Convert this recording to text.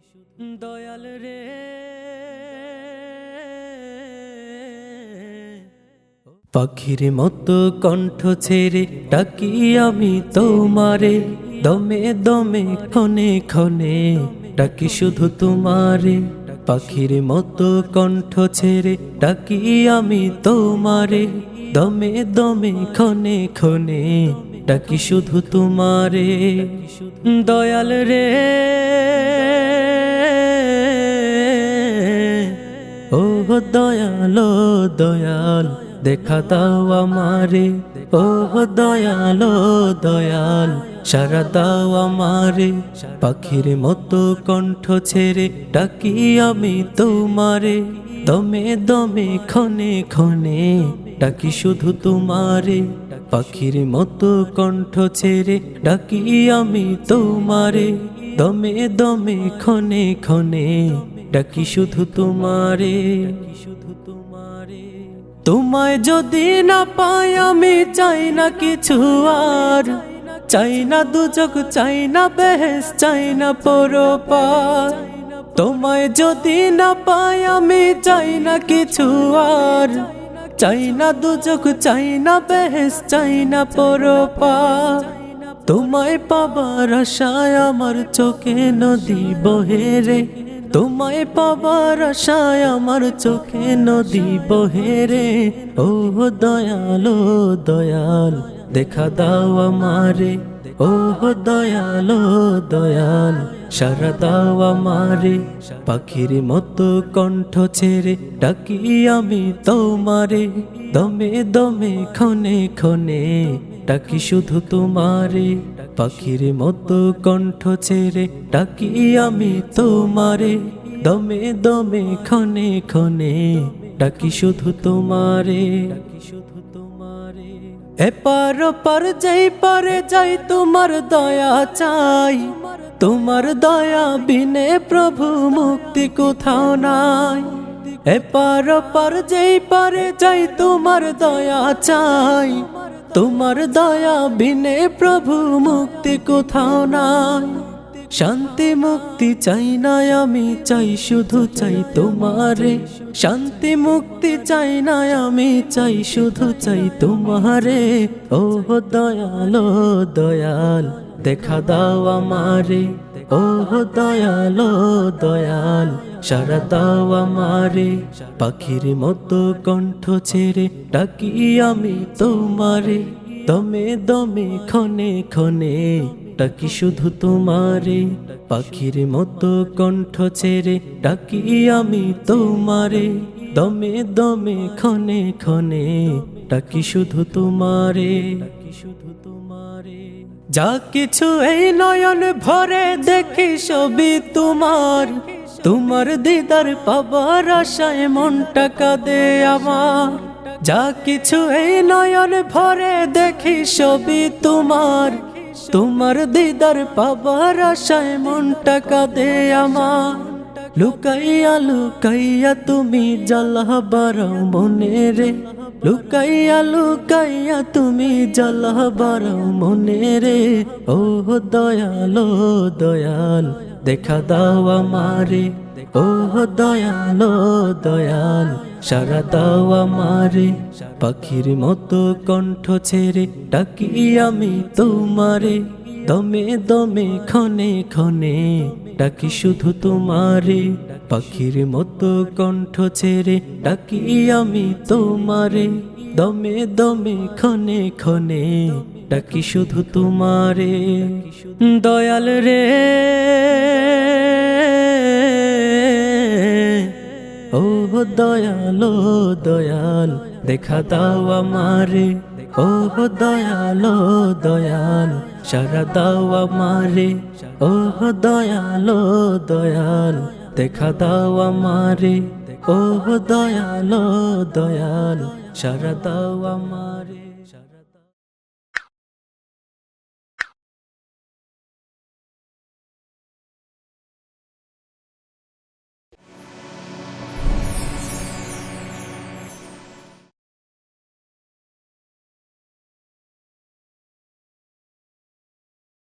দয়াল রে পাখির মতো কণ্ঠ ছেড়ে ডাকি আমি তোমারে, দমে দমে ক্ষণে ক্ষণে ডাকি শুধু তোমারে। পাখির মতো কণ্ঠ ছেড়ে ডাকি আমি তোমারে, দমে দমে ক্ষণে ক্ষণে ডাকি শুধু তোমারে। দয়াল রে ও দয়াল দয়াল দেখা দাও আমারে, ও দয়াল দয়াল সারা দাও আমারে। পাখির মতো কণ্ঠ ছেড়ে ডাকি আমি তোমারে, দমে দমে ক্ষণে ক্ষণে ডাকি শুধু তোমারে। পাখির মতো কণ্ঠ ছেড়ে ডাকি আমি তোমারে, দমে দমে ক্ষণে ক্ষণে ডাকি শুধু তোমারে। তোমায় যদি না পাই আমি চাই না কিছু আর, চাই না দুজক, চাই না বেহেশত, চাই না পরপার। তোমায় যদি না পাই আমি চাই না কিছু আর, চাই না দুজক, চাই না বেহেশত, চাই না পরপার। তোমায় পাবার আশায় আমার চোখে নদী বহে রে, তোমায় পাবার আশায় আমার চোখে নদী বহে রে। ও দয়াল দয়াল দেখা দাও আমারে, ও দয়াল দয়াল সারা দাও আমারে। পাখির মতো কণ্ঠ ছেড়ে ডাকি আমি তোমারে, দমে দমে ক্ষণে ক্ষণে ডাকি শুধু তোমারে। পাখির মতো কণ্ঠ ছেড়ে ডাকি আমি তোমারে, দমে দমে ক্ষণে ক্ষণে ডাকি শুধু তোমারে। এপার ওপার যাই পারে যাই তোমার দয়া চাই, তোমার দয়া বিনে প্রভু মুক্তি কোথাও নাই। এপার ওপার যেই পারে যাই তোমার দয়া চাই, তোমার দয়া বিনে প্রভু মুক্তি কোথাও নাই। শান্তি মুক্তি চাই না আমি, চাই শুধু চাই তোমারে। শান্তি মুক্তি চাই না আমি, চাই শুধু চাই তোমারে। ও দয়াল দয়াল দেখা দাও আমারে, ও দয়াল দয়াল সারা দাও আমারে। পাখির মতো কণ্ঠ ছেড়ে ডাকি আমি তোমারে, দমে দমে ক্ষণে ক্ষণে ডাকি শুধু তোমারে। পাখির মতো কণ্ঠ ছেড়ে ডাকি আমি তোমারে, দমে দমে ক্ষণে ক্ষণে ডাকি শুধু তোমারে। যা কিছু এই নয়ন ভরে দেখি সবই তোমার, তোমার দিদার পাবার আশায় মনটা কাঁদে আমার। যা কিছু এই নয়ন ভরে দেখি সবই তোমার, তোমার দিদার পাবার আশায় মনটা কাঁদে আমার। লুকাইয়া লুকাইয়া তুমি জ্বালা বাড়াও মনে রে, লুকাইয়া লুকাইয়া তুমি জ্বালা বাড়াও মনে রে। ও দয়াল দয়াল দেখা দাও আমারে, ও দয়াল দয়াল সারা দাও আমারে। পাখির মতো কণ্ঠ ছেড়ে ডাকি আমি তোমারে, দমে দমে ক্ষণে ক্ষণে ডাকি শুধু তোমারে। পাখির মতো কণ্ঠ ছেড়ে ডাকি আমি তোমারে, দমে দমে ক্ষণে ক্ষণে ডাকি শুধু তোমারে। দয়াল রে ও দয়াল দয়াল দেখা দাও আমারে, ও দয়াল দয়াল সারা দাও আমারে। ও দয়াল দয়াল দেখা দাও আমারে, ও দয়াল দয়াল সারা দাও আমারে।